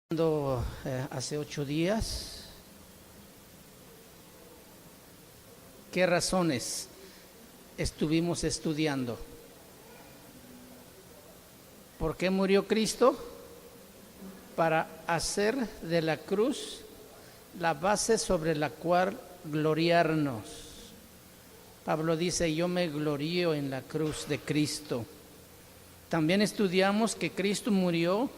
Hace 8 días, ¿qué razones estuvimos estudiando? ¿Por qué murió Cristo? Para hacer de la cruz la base sobre la cual gloriarnos. Pablo dice: yo me glorío en la cruz de Cristo. También estudiamos que Cristo murió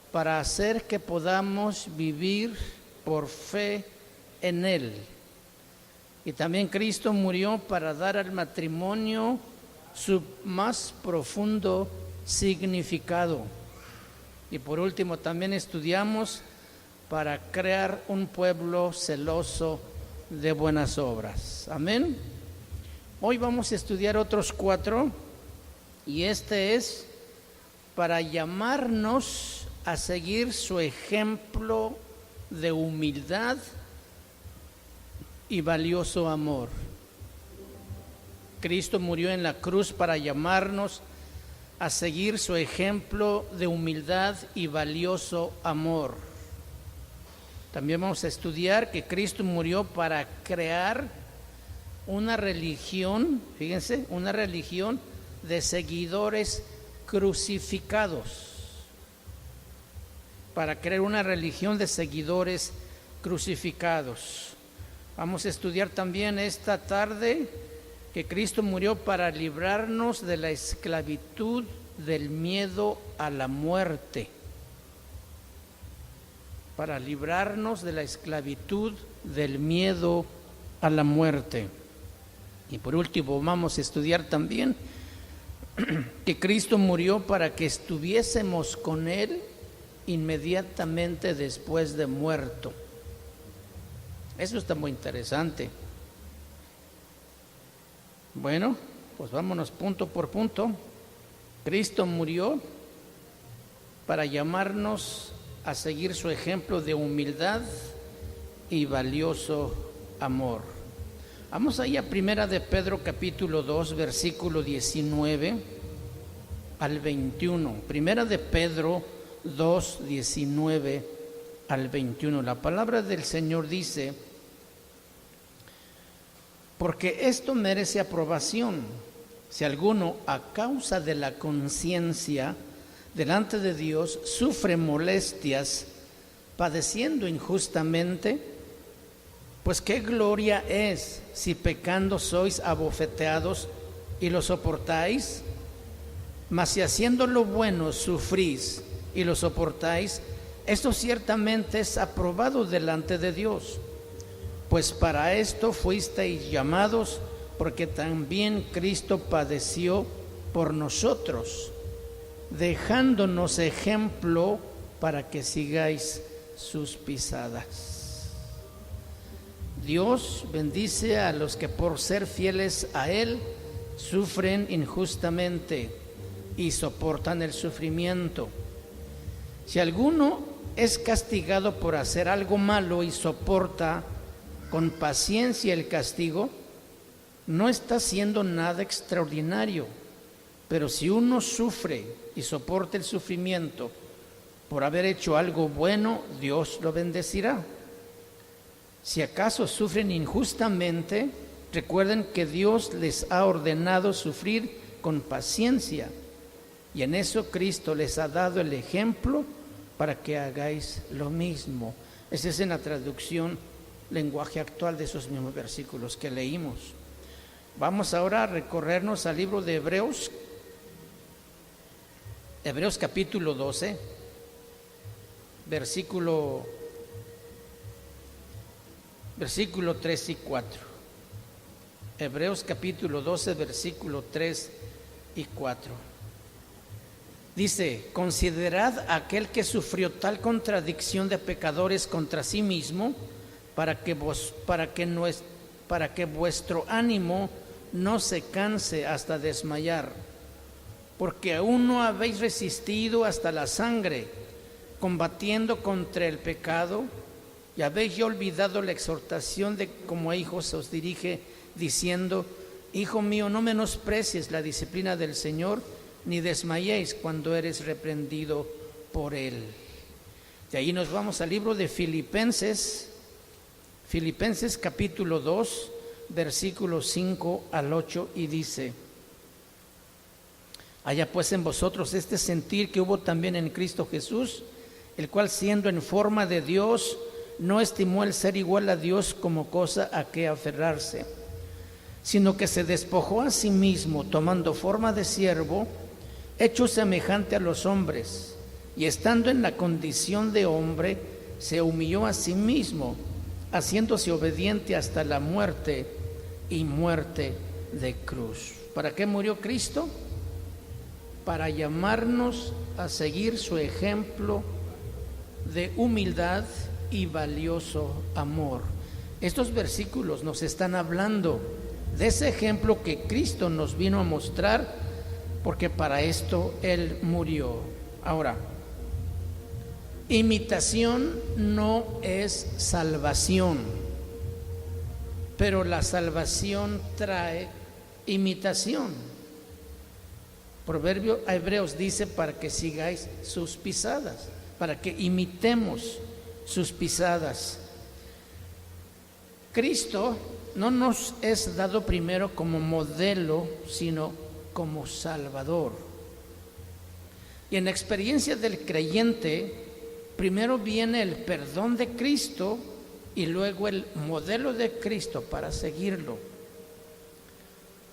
para hacer que podamos vivir por fe en Él. Y también Cristo murió para dar al matrimonio su más profundo significado. Y por último también estudiamos para crear un pueblo celoso de buenas obras. Amén. Hoy vamos a estudiar otros 4, y este es para llamarnos a seguir su ejemplo de humildad y valioso amor. Cristo murió en la cruz para llamarnos a seguir su ejemplo de humildad y valioso amor. También vamos a estudiar que Cristo murió para crear una religión, fíjense, una religión de seguidores crucificados. Para crear una religión de seguidores crucificados. Vamos a estudiar también esta tarde que Cristo murió para librarnos de la esclavitud del miedo a la muerte. Para librarnos de la esclavitud del miedo a la muerte. Y por último vamos a estudiar también que Cristo murió para que estuviésemos con Él inmediatamente después de muerto. Eso está muy interesante. Bueno, pues vámonos punto por punto. Cristo murió para llamarnos a seguir su ejemplo de humildad y valioso amor. Vamos ahí a Primera de Pedro capítulo 2, versículo 19 al 21. Primera de Pedro 2, 19 al 21. La palabra del Señor dice: porque esto merece aprobación, si alguno a causa de la conciencia delante de Dios sufre molestias, padeciendo injustamente, pues qué gloria es si pecando sois abofeteados y lo soportáis. Mas si haciendo lo bueno sufrís y lo soportáis, esto ciertamente es aprobado delante de Dios. Pues para esto fuisteis llamados, porque también Cristo padeció por nosotros, dejándonos ejemplo para que sigáis sus pisadas. Dios bendice a los que por ser fieles a Él sufren injustamente y soportan el sufrimiento. Si alguno es castigado por hacer algo malo y soporta con paciencia el castigo, no está haciendo nada extraordinario. Pero si uno sufre y soporta el sufrimiento por haber hecho algo bueno, Dios lo bendecirá. Si acaso sufren injustamente, recuerden que Dios les ha ordenado sufrir con paciencia, y en eso Cristo les ha dado el ejemplo para que hagáis lo mismo. Esa es en la traducción lenguaje actual de esos mismos versículos que leímos. Vamos ahora a recorrernos al libro de Hebreos capítulo 12, versículo 3 y 4. Hebreos capítulo 12, versículo 3 y 4. Dice: considerad a aquel que sufrió tal contradicción de pecadores contra sí mismo, para que vuestro ánimo no se canse hasta desmayar, porque aún no habéis resistido hasta la sangre, combatiendo contra el pecado, y habéis ya olvidado la exhortación de como a hijos os dirige, diciendo: hijo mío, no menosprecies la disciplina del Señor, ni desmayéis cuando eres reprendido por Él. De ahí nos vamos al libro de Filipenses, Filipenses capítulo 2, versículos 5 al 8, y dice: haya pues en vosotros este sentir que hubo también en Cristo Jesús, el cual siendo en forma de Dios, no estimó el ser igual a Dios como cosa a que aferrarse, sino que se despojó a sí mismo, tomando forma de siervo, hecho semejante a los hombres, y estando en la condición de hombre, se humilló a sí mismo, haciéndose obediente hasta la muerte y muerte de cruz. ¿Para qué murió Cristo? Para llamarnos a seguir su ejemplo de humildad y valioso amor. Estos versículos nos están hablando de ese ejemplo que Cristo nos vino a mostrar, porque para esto Él murió. Ahora, imitación no es salvación, pero la salvación trae imitación. Proverbio a Hebreos dice: para que sigáis sus pisadas, para que imitemos sus pisadas. Cristo no nos es dado primero como modelo, sino como Salvador. Y en la experiencia del creyente, primero viene el perdón de Cristo y luego el modelo de Cristo para seguirlo.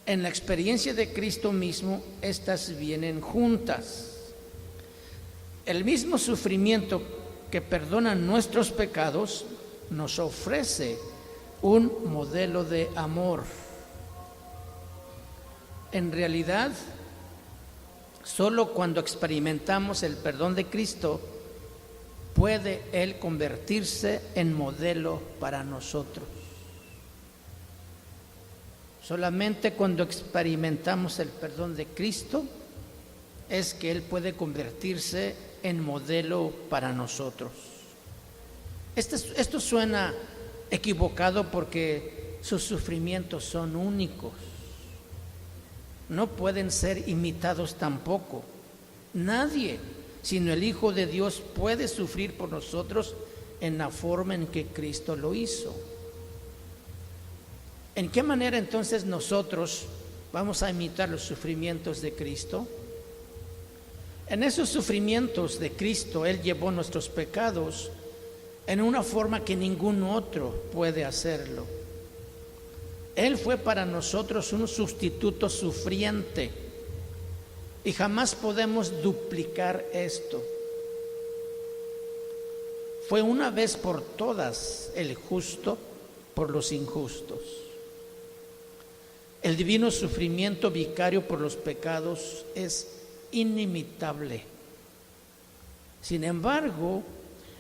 En la experiencia de Cristo mismo, estas vienen juntas. El mismo sufrimiento que perdona nuestros pecados nos ofrece un modelo de amor. En realidad, solo cuando experimentamos el perdón de Cristo puede Él convertirse en modelo para nosotros. Solamente cuando experimentamos el perdón de Cristo es que Él puede convertirse en modelo para nosotros. Esto suena equivocado porque sus sufrimientos son únicos. No pueden ser imitados tampoco. Nadie, sino el Hijo de Dios, puede sufrir por nosotros en la forma en que Cristo lo hizo. ¿En qué manera entonces nosotros vamos a imitar los sufrimientos de Cristo? En esos sufrimientos de Cristo, Él llevó nuestros pecados en una forma que ningún otro puede hacerlo. Él fue para nosotros un sustituto sufriente y jamás podemos duplicar esto. Fue una vez por todas el justo por los injustos. El divino sufrimiento vicario por los pecados es inimitable. Sin embargo,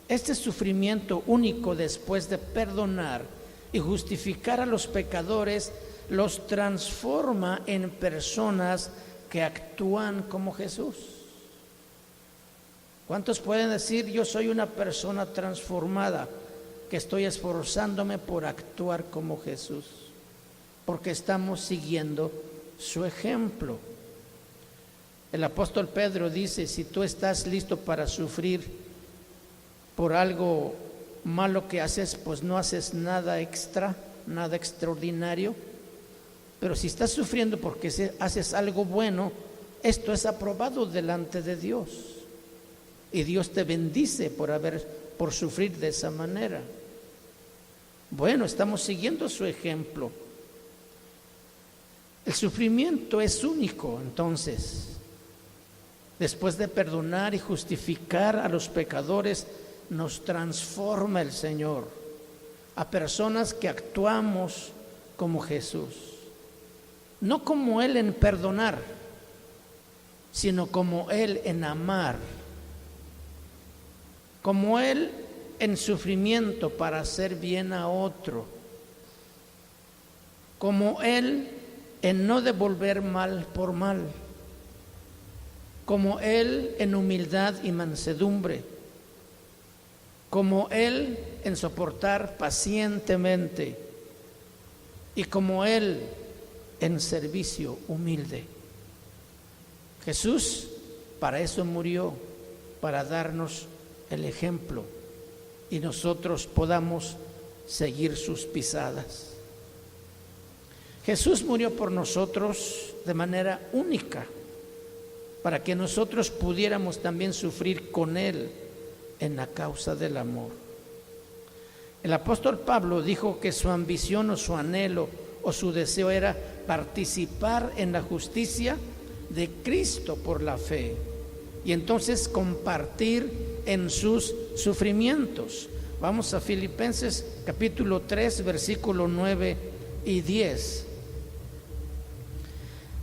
este sufrimiento único, después de perdonar y justificar a los pecadores, los transforma en personas que actúan como Jesús. ¿Cuántos pueden decir: yo soy una persona transformada, que estoy esforzándome por actuar como Jesús? Porque estamos siguiendo su ejemplo. El apóstol Pedro dice: si tú estás listo para sufrir por algo malo que haces, pues no haces nada extra, nada extraordinario. Pero si estás sufriendo porque haces algo bueno, esto es aprobado delante de Dios. Y Dios te bendice por sufrir de esa manera. Bueno, estamos siguiendo su ejemplo. El sufrimiento es único, entonces. Después de perdonar y justificar a los pecadores, nos transforma el Señor a personas que actuamos como Jesús. No como Él en perdonar, sino como Él en amar. Como Él en sufrimiento para hacer bien a otro. Como Él en no devolver mal por mal, como Él en humildad y mansedumbre, como Él en soportar pacientemente y como Él en servicio humilde. Jesús para eso murió, para darnos el ejemplo y nosotros podamos seguir sus pisadas. Jesús murió por nosotros de manera única, para que nosotros pudiéramos también sufrir con Él en la causa del amor. El apóstol Pablo dijo que su ambición o su anhelo o su deseo era participar en la justicia de Cristo por la fe y entonces compartir en sus sufrimientos. Vamos a Filipenses capítulo 3, versículo 9 y 10.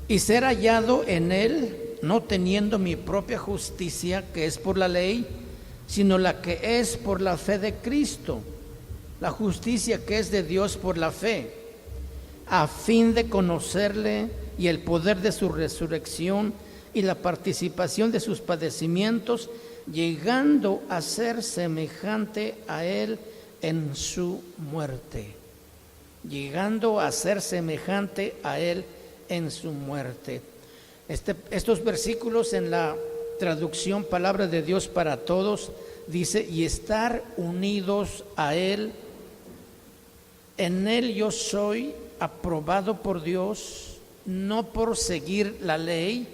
Y ser hallado en Él, no teniendo mi propia justicia, que es por la ley, sino la que es por la fe de Cristo, la justicia que es de Dios por la fe, a fin de conocerle y el poder de su resurrección y la participación de sus padecimientos, llegando a ser semejante a Él en su muerte. Llegando a ser semejante a Él en su muerte. Estos versículos en la traducción Palabra de Dios para Todos dice: y estar unidos a Él. En Él yo soy aprobado por Dios, no por seguir la ley,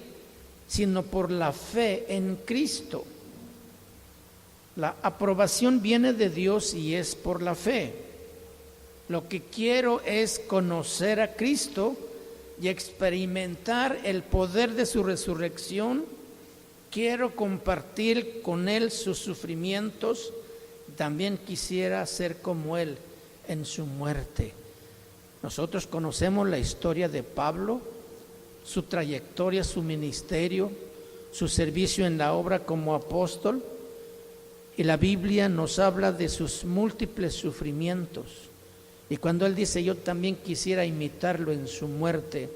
sino por la fe en Cristo. La aprobación viene de Dios y es por la fe. Lo que quiero es conocer a Cristo y experimentar el poder de su resurrección. Quiero compartir con Él sus sufrimientos. También quisiera ser como Él en su muerte. Nosotros conocemos la historia de Pablo, su trayectoria, su ministerio, su servicio en la obra como apóstol, y la Biblia nos habla de sus múltiples sufrimientos. Y cuando él dice: yo también quisiera imitarlo en su muerte,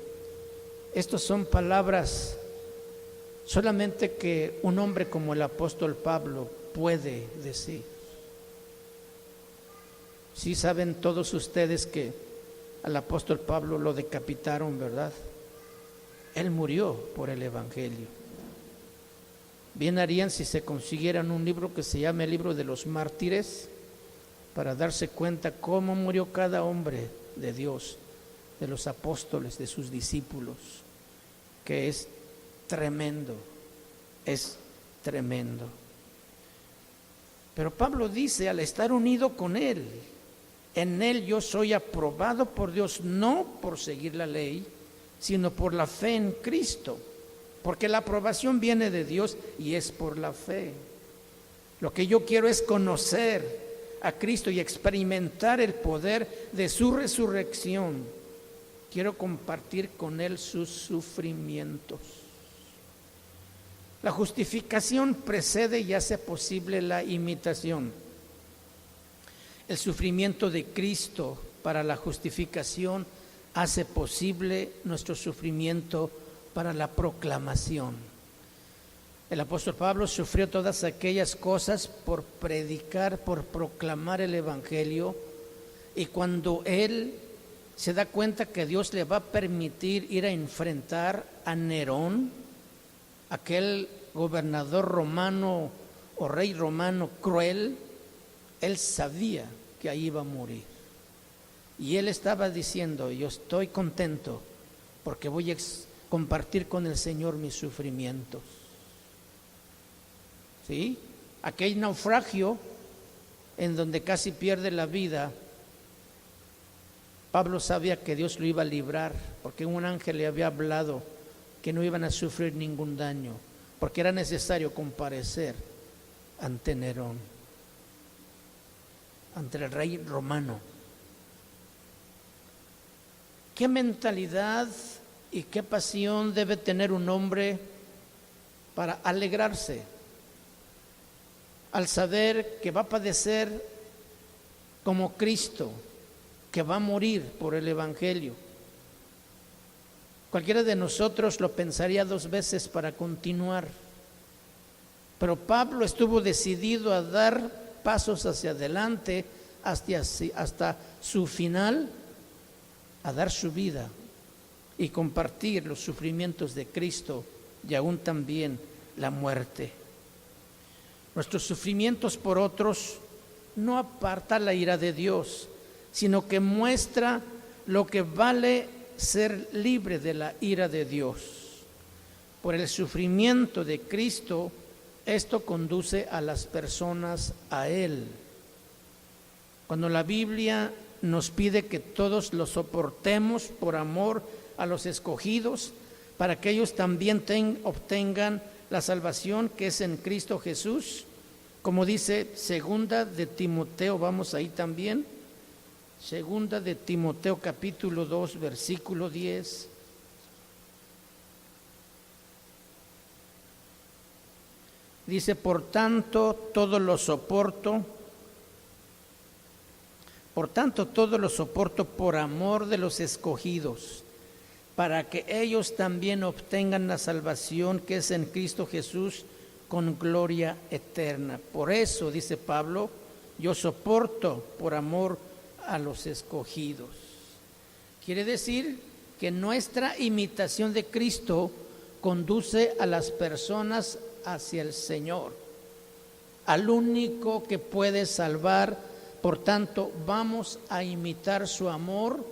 estas son palabras solamente que un hombre como el apóstol Pablo puede decir. Sí saben todos ustedes que al apóstol Pablo lo decapitaron, ¿verdad? Él murió por el evangelio. Bien harían si se consiguieran un libro que se llame el libro de los mártires, para darse cuenta cómo murió cada hombre de Dios, de los apóstoles, de sus discípulos, que es tremendo, es tremendo. Pero Pablo dice: al estar unido con Él, en Él yo soy aprobado por Dios, no por seguir la ley, sino por la fe en Cristo, porque la aprobación viene de Dios y es por la fe. Lo que yo quiero es conocer a Cristo y experimentar el poder de su resurrección. Quiero compartir con Él sus sufrimientos. La justificación precede y hace posible la imitación. El sufrimiento de Cristo para la justificación hace posible nuestro sufrimiento para la proclamación. El apóstol Pablo sufrió todas aquellas cosas por predicar, por proclamar el evangelio, y cuando él se da cuenta que Dios le va a permitir ir a enfrentar a Nerón, aquel gobernador romano o rey romano cruel, él sabía que ahí iba a morir. Y él estaba diciendo: yo estoy contento porque voy a compartir con el Señor mis sufrimientos. ¿Sí? Aquel naufragio en donde casi pierde la vida, Pablo sabía que Dios lo iba a librar, porque un ángel le había hablado que no iban a sufrir ningún daño, porque era necesario comparecer ante Nerón, ante el rey romano. ¿Qué mentalidad y qué pasión debe tener un hombre para alegrarse al saber que va a padecer como Cristo, que va a morir por el evangelio? Cualquiera de nosotros lo pensaría dos veces para continuar, pero Pablo estuvo decidido a dar pasos hacia adelante hasta su final, a dar su vida y compartir los sufrimientos de Cristo y aún también la muerte. Nuestros sufrimientos por otros no aparta la ira de Dios, sino que muestra lo que vale ser libre de la ira de Dios. Por el sufrimiento de Cristo, esto conduce a las personas a Él. Cuando la Biblia nos pide que todos lo soportemos por amor a los escogidos, para que ellos también obtengan la salvación que es en Cristo Jesús, como dice segunda de Timoteo, vamos ahí también, segunda de Timoteo capítulo 2 versículo 10. Dice, por tanto todo lo soporto por amor de los escogidos, para que ellos también obtengan la salvación que es en Cristo Jesús con gloria eterna. Por eso, dice Pablo, yo soporto por amor a los escogidos. Quiere decir que nuestra imitación de Cristo conduce a las personas hacia el Señor, al único que puede salvar. Por tanto, vamos a imitar su amor,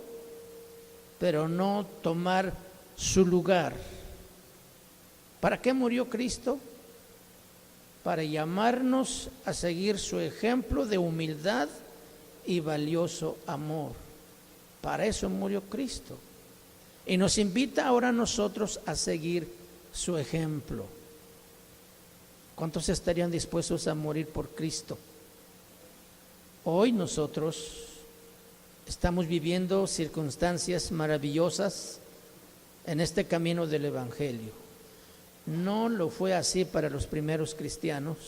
pero no tomar su lugar. ¿Para qué murió Cristo? Para llamarnos a seguir su ejemplo de humildad y valioso amor. Para eso murió Cristo. Y nos invita ahora a nosotros a seguir su ejemplo. ¿Cuántos estarían dispuestos a morir por Cristo? Hoy nosotros estamos viviendo circunstancias maravillosas en este camino del Evangelio. No lo fue así para los primeros cristianos,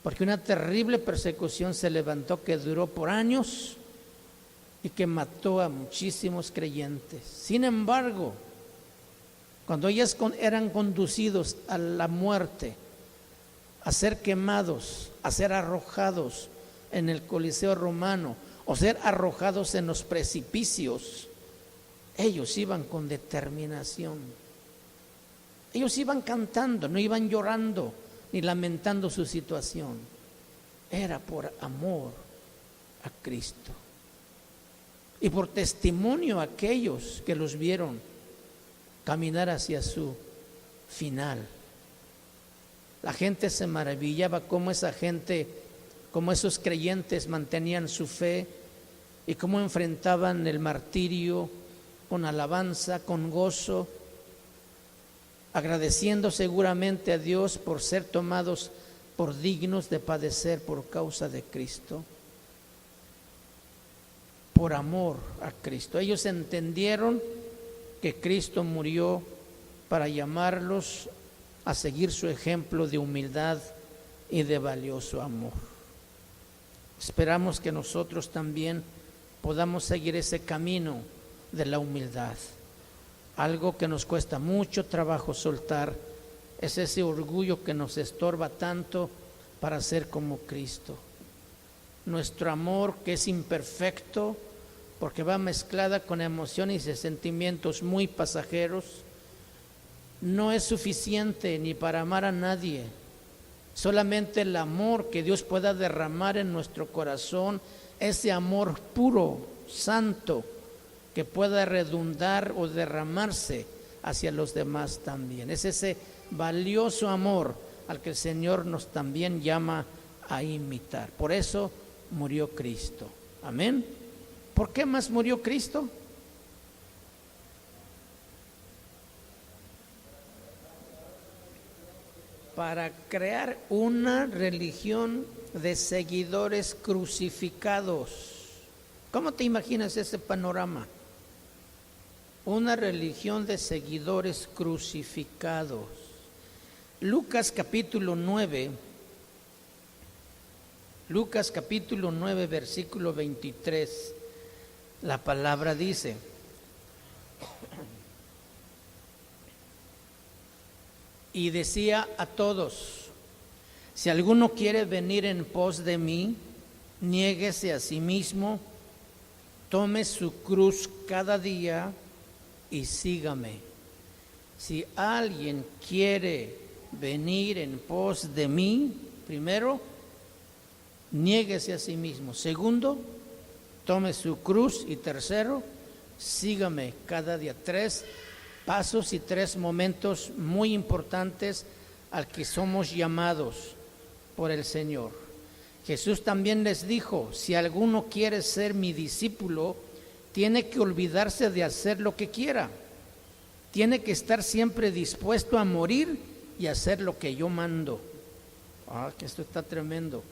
porque una terrible persecución se levantó que duró por años y que mató a muchísimos creyentes. Sin embargo, cuando ellos eran conducidos a la muerte, a ser quemados, a ser arrojados en el Coliseo romano o ser arrojados en los precipicios, ellos iban con determinación. Ellos iban cantando, no iban llorando ni lamentando su situación. Era por amor a Cristo y por testimonio a aquellos que los vieron caminar hacia su final. La gente se maravillaba cómo esa gente, cómo esos creyentes mantenían su fe y cómo enfrentaban el martirio con alabanza, con gozo, agradeciendo seguramente a Dios por ser tomados por dignos de padecer por causa de Cristo, por amor a Cristo. Ellos entendieron que Cristo murió para llamarlos a seguir su ejemplo de humildad y de valioso amor. Esperamos que nosotros también podamos seguir ese camino de la humildad. Algo que nos cuesta mucho trabajo soltar es ese orgullo que nos estorba tanto para ser como Cristo. Nuestro amor, que es imperfecto porque va mezclada con emociones y sentimientos muy pasajeros, no es suficiente ni para amar a nadie. Solamente el amor que Dios pueda derramar en nuestro corazón, ese amor puro, santo, que pueda redundar o derramarse hacia los demás también. Es ese valioso amor al que el Señor nos también llama a imitar. Por eso murió Cristo. Amén. ¿Por qué más murió Cristo? Para crear una religión de seguidores crucificados. ¿Cómo te imaginas ese panorama? Una religión de seguidores crucificados. Lucas capítulo 9, versículo 23, la palabra dice: y decía a todos: si alguno quiere venir en pos de mí, niéguese a sí mismo, tome su cruz cada día y sígame. Si alguien quiere venir en pos de mí, Primero, niéguese a sí mismo. Segundo, tome su cruz. Y tercero, sígame cada día. 3 pasos y 3 momentos muy importantes al que somos llamados por el Señor. Jesús también les dijo: si alguno quiere ser mi discípulo, tiene que olvidarse de hacer lo que quiera. Tiene que estar siempre dispuesto a morir y hacer lo que yo mando. Que esto está tremendo.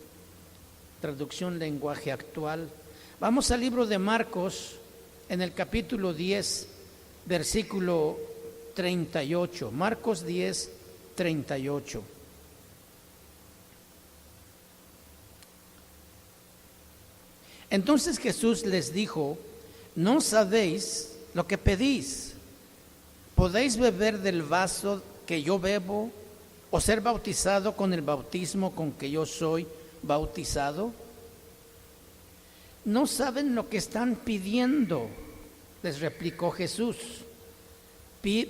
Traducción lenguaje actual. Vamos al libro de Marcos, en el capítulo 10, versículo 38. Marcos 10, 38. Entonces Jesús les dijo: ¿no sabéis lo que pedís? ¿Podéis beber del vaso que yo bebo, o ser bautizado con el bautismo con que yo soy bautizado? ¿No saben lo que están pidiendo?, les replicó Jesús.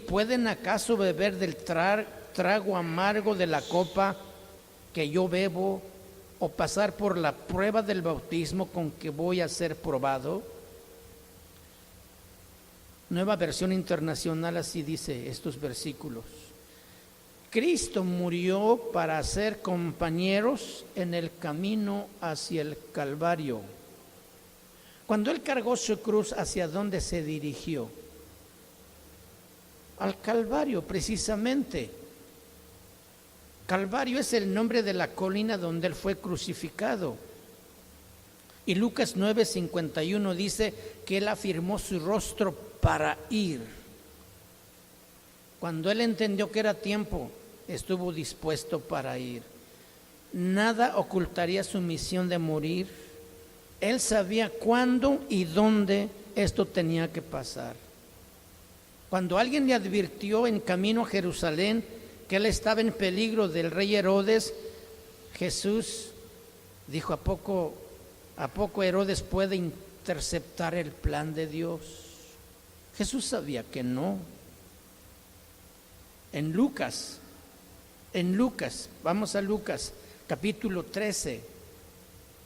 ¿Pueden acaso beber del trago amargo de la copa que yo bebo, o pasar por la prueba del bautismo con que voy a ser probado? Nueva Versión Internacional así dice estos versículos. Cristo murió para ser compañeros en el camino hacia el Calvario. Cuando Él cargó su cruz, ¿hacia dónde se dirigió? Al Calvario, precisamente. Calvario es el nombre de la colina donde Él fue crucificado. Y Lucas 9:51 dice que Él afirmó su rostro para ir. Cuando Él entendió que era tiempo, estuvo dispuesto para ir. Nada ocultaría su misión de morir. Él sabía cuándo y dónde esto tenía que pasar. Cuando alguien le advirtió en camino a Jerusalén que él estaba en peligro del rey Herodes, Jesús dijo: ¿A poco Herodes puede interceptar el plan de Dios? Jesús sabía que no. En Lucas, vamos a Lucas, capítulo 13,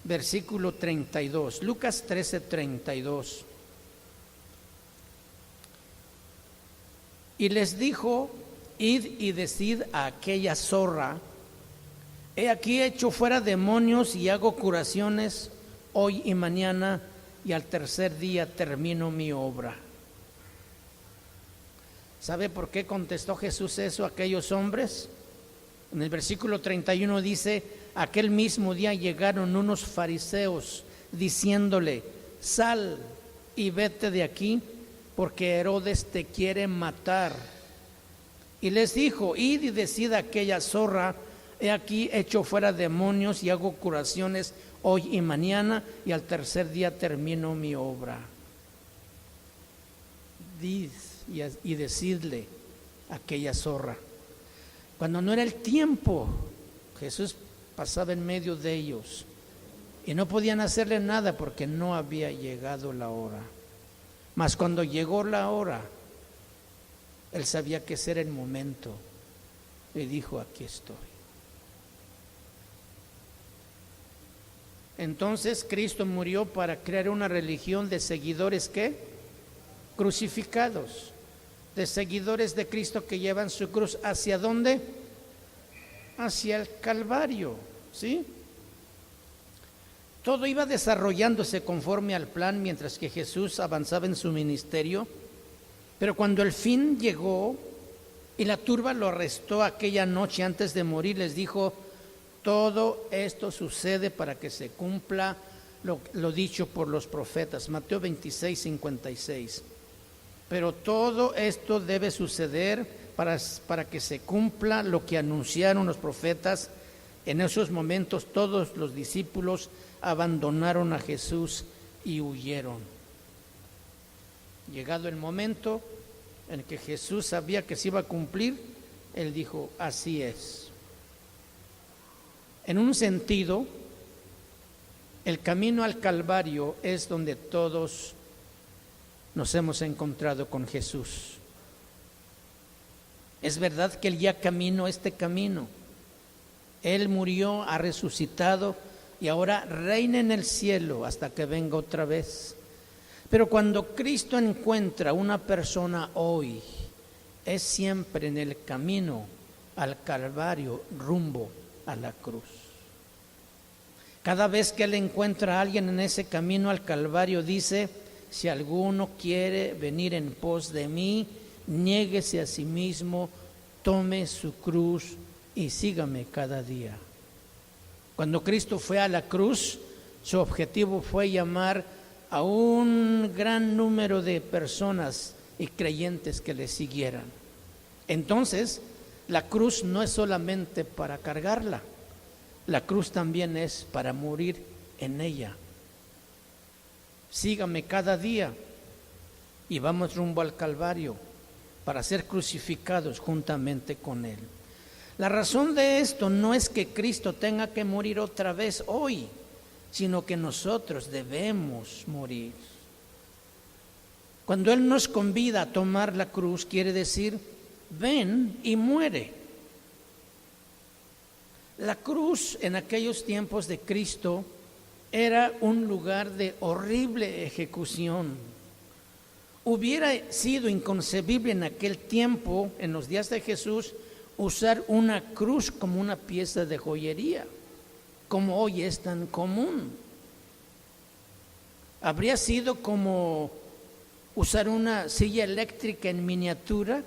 versículo 32. Lucas 13, 32. Y les dijo: id y decid a aquella zorra: he aquí echo fuera demonios y hago curaciones hoy y mañana, y al tercer día termino mi obra. ¿Sabe por qué contestó Jesús eso a aquellos hombres? En el versículo 31 dice: aquel mismo día llegaron unos fariseos diciéndole: sal y vete de aquí, porque Herodes te quiere matar. Y les dijo: id y decid a aquella zorra: he aquí echo fuera demonios y hago curaciones hoy y mañana, y al tercer día termino mi obra. Y decidle a aquella zorra. Cuando no era el tiempo, Jesús pasaba en medio de ellos y no podían hacerle nada porque no había llegado la hora. Mas cuando llegó la hora, Él sabía que ese era el momento y dijo: aquí estoy. Entonces Cristo murió para crear una religión de seguidores ¿qué? Crucificados, de seguidores de Cristo que llevan su cruz. ¿Hacia dónde? Hacia el Calvario, ¿sí? Todo iba desarrollándose conforme al plan mientras que Jesús avanzaba en su ministerio, pero cuando el fin llegó y la turba lo arrestó aquella noche antes de morir, les dijo: todo esto sucede para que se cumpla lo dicho por los profetas. Mateo 26, 56. Pero todo esto debe suceder para que se cumpla lo que anunciaron los profetas. En esos momentos todos los discípulos abandonaron a Jesús y huyeron. Llegado el momento en que Jesús sabía que se iba a cumplir, Él dijo: así es. En un sentido, el camino al Calvario es donde todos nos hemos encontrado con Jesús. Es verdad que Él ya caminó este camino. Él murió, ha resucitado y ahora reina en el cielo hasta que venga otra vez. Pero cuando Cristo encuentra una persona hoy, es siempre en el camino al Calvario, rumbo a la cruz. Cada vez que Él encuentra a alguien en ese camino al Calvario, dice: si alguno quiere venir en pos de mí, niéguese a sí mismo, tome su cruz y sígame cada día. Cuando Cristo fue a la cruz, su objetivo fue llamar a un gran número de personas y creyentes que le siguieran. Entonces, la cruz no es solamente para cargarla, la cruz también es para morir en ella. Sígame cada día y vamos rumbo al Calvario para ser crucificados juntamente con Él. La razón de esto no es que Cristo tenga que morir otra vez hoy, sino que nosotros debemos morir. Cuando Él nos convida a tomar la cruz, quiere decir: ven y muere. La cruz en aquellos tiempos de Cristo era un lugar de horrible ejecución. Hubiera sido inconcebible en aquel tiempo, en los días de Jesús, usar una cruz como una pieza de joyería, como hoy es tan común. Habría sido como usar una silla eléctrica en miniatura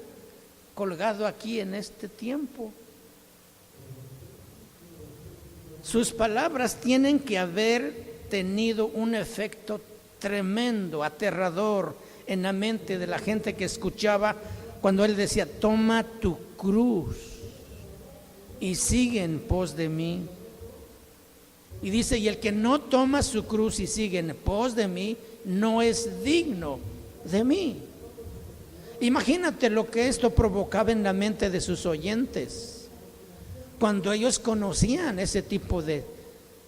colgado aquí en este tiempo. Sus palabras tienen que haber tenido un efecto tremendo, aterrador en la mente de la gente que escuchaba cuando Él decía: toma tu cruz y sigue en pos de mí. Y dice: y el que no toma su cruz y sigue en pos de mí, no es digno de mí. Imagínate lo que esto provocaba en la mente de sus oyentes cuando ellos conocían ese tipo de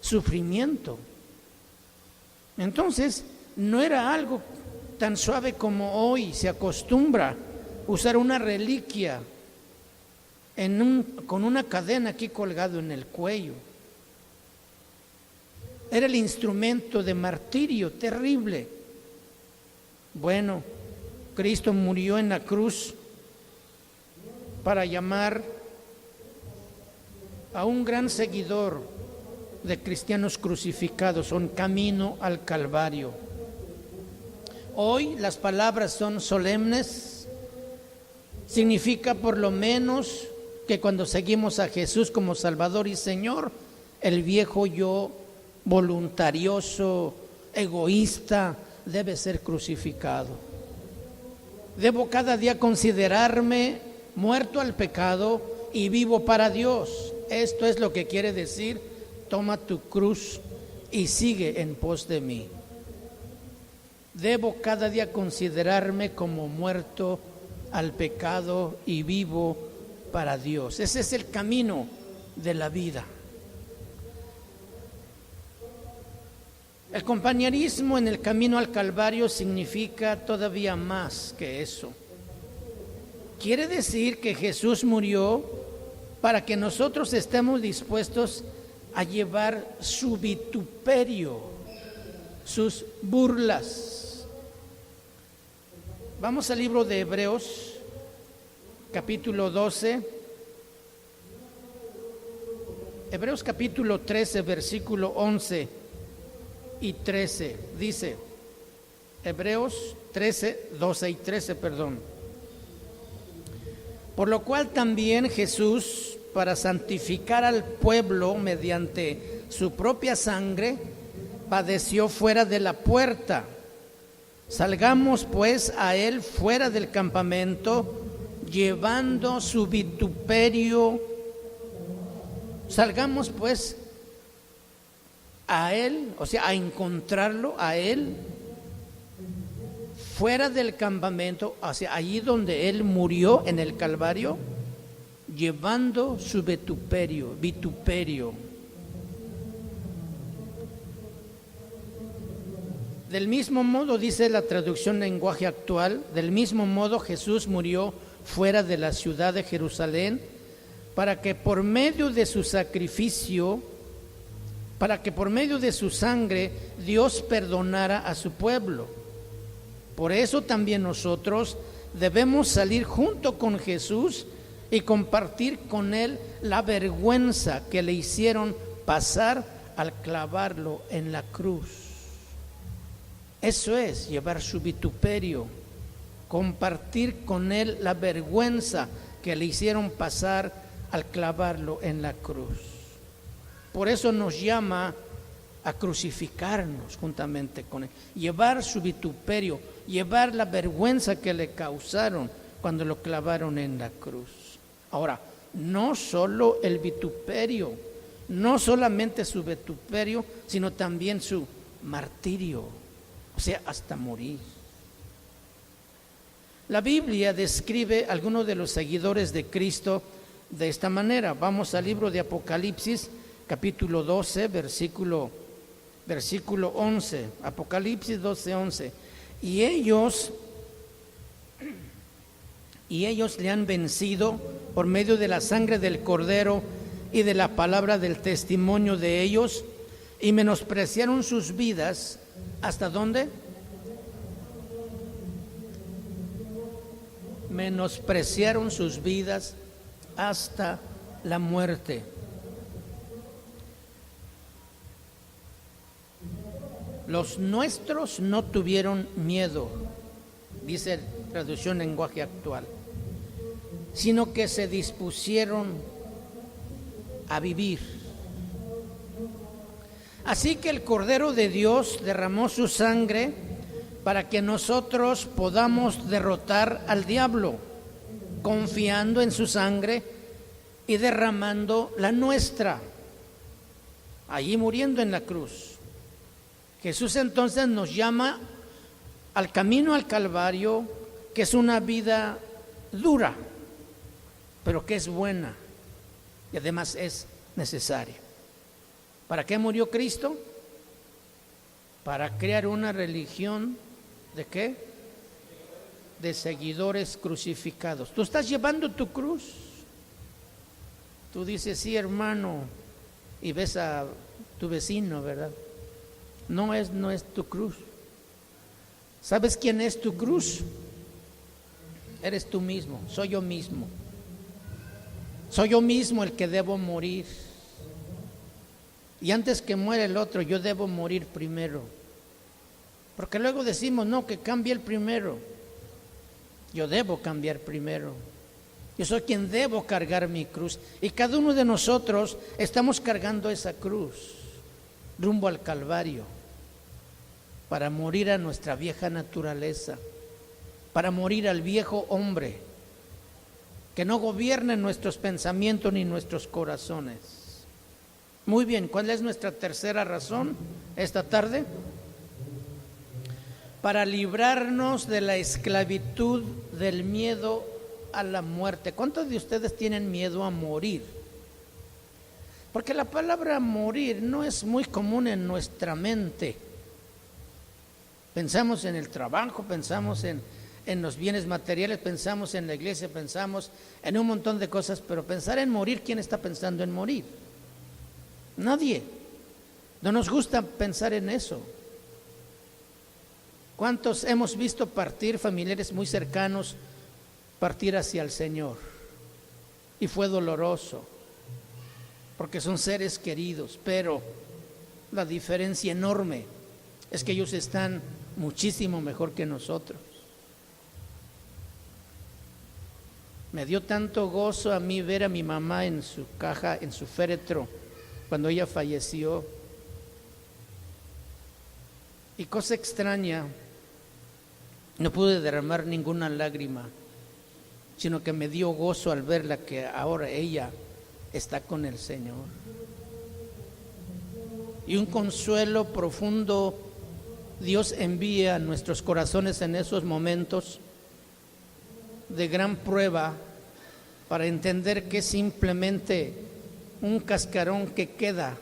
sufrimiento. Entonces, no era algo tan suave como hoy se acostumbra usar una reliquia con una cadena aquí colgado en el cuello. Era el instrumento de martirio terrible. Bueno, Cristo murió en la cruz para llamar a un gran seguidor de cristianos crucificados, un camino al Calvario. Hoy las palabras son solemnes. Significa por lo menos que cuando seguimos a Jesús como Salvador y Señor, el viejo yo voluntarioso, egoísta, debe ser crucificado. Debo cada día considerarme muerto al pecado y vivo para Dios. Esto es lo que quiere decir: toma tu cruz y sigue en pos de mí. Debo cada día considerarme como muerto al pecado y vivo para Dios. Ese es el camino de la vida. El compañerismo en el camino al Calvario significa todavía más que eso. Quiere decir que Jesús murió para que nosotros estemos dispuestos a llevar su vituperio, sus burlas. Vamos al libro de Hebreos, capítulo 12. Hebreos capítulo 13, versículo 11 y 13. Dice, Hebreos 13, 12 y 13, perdón. Por lo cual también Jesús, para santificar al pueblo mediante su propia sangre, padeció fuera de la puerta. Salgamos pues a él fuera del campamento, llevando su vituperio. Salgamos pues a él, o sea, a encontrarlo a él fuera del campamento, hacia allí donde él murió en el Calvario, llevando su vituperio. Del mismo modo, dice la traducción lenguaje actual, del mismo modo Jesús murió fuera de la ciudad de Jerusalén para que por medio de su sacrificio, para que por medio de su sangre Dios perdonara a su pueblo. Por eso también nosotros debemos salir junto con Jesús y compartir con Él la vergüenza que le hicieron pasar al clavarlo en la cruz. Eso es llevar su vituperio, compartir con Él la vergüenza que le hicieron pasar al clavarlo en la cruz. Por eso nos llama a crucificarnos juntamente con Él, llevar su vituperio, llevar la vergüenza que le causaron cuando lo clavaron en la cruz. Ahora, no solo el vituperio, no solamente su vituperio, sino también su martirio, o sea, hasta morir. La Biblia describe a algunos de los seguidores de Cristo de esta manera. Vamos al libro de Apocalipsis, capítulo 12, versículo 11. Apocalipsis 12, 11. Y ellos le han vencido por medio de la sangre del Cordero y de la palabra del testimonio de ellos, y menospreciaron sus vidas. ¿Hasta dónde? Menospreciaron sus vidas hasta la muerte. Los nuestros no tuvieron miedo, dice traducción en lenguaje actual, sino que se dispusieron a vivir. Así que el Cordero de Dios derramó su sangre para que nosotros podamos derrotar al diablo, confiando en su sangre y derramando la nuestra, allí muriendo en la cruz. Jesús entonces nos llama al camino al Calvario, que es una vida dura, pero que es buena y además es necesaria. ¿Para qué murió Cristo? Para crear una religión ¿de qué? De seguidores crucificados. ¿Tú estás llevando tu cruz? Tú dices, sí, hermano, y ves a tu vecino, ¿verdad? No es tu cruz. ¿Sabes quién es tu cruz? Eres tú mismo, soy yo mismo. Soy yo mismo el que debo morir. Y antes que muera el otro, yo debo morir primero. Porque luego decimos, no, que cambie el primero. Yo debo cambiar primero. Yo soy quien debo cargar mi cruz. Y cada uno de nosotros estamos cargando esa cruz rumbo al Calvario, para morir a nuestra vieja naturaleza, para morir al viejo hombre, que no gobierne nuestros pensamientos ni nuestros corazones. Muy bien, ¿cuál es nuestra tercera razón esta tarde? Para librarnos de la esclavitud del miedo a la muerte. ¿Cuántos de ustedes tienen miedo a morir? Porque la palabra morir no es muy común en nuestra mente. Pensamos en el trabajo, pensamos en los bienes materiales, pensamos en la iglesia, pensamos en un montón de cosas, pero pensar en morir, ¿quién está pensando en morir? Nadie. No nos gusta pensar en eso. ¿Cuántos hemos visto partir familiares muy cercanos, partir hacia el Señor? Y fue doloroso, porque son seres queridos, pero la diferencia enorme es que ellos están muchísimo mejor que nosotros. Me dio tanto gozo a mí ver a mi mamá en su caja, en su féretro, cuando ella falleció. Y cosa extraña, no pude derramar ninguna lágrima, sino que me dio gozo al verla, que ahora ella está con el Señor. Y un consuelo profundo Dios envía a nuestros corazones en esos momentos de gran prueba, para entender que es simplemente un cascarón que queda,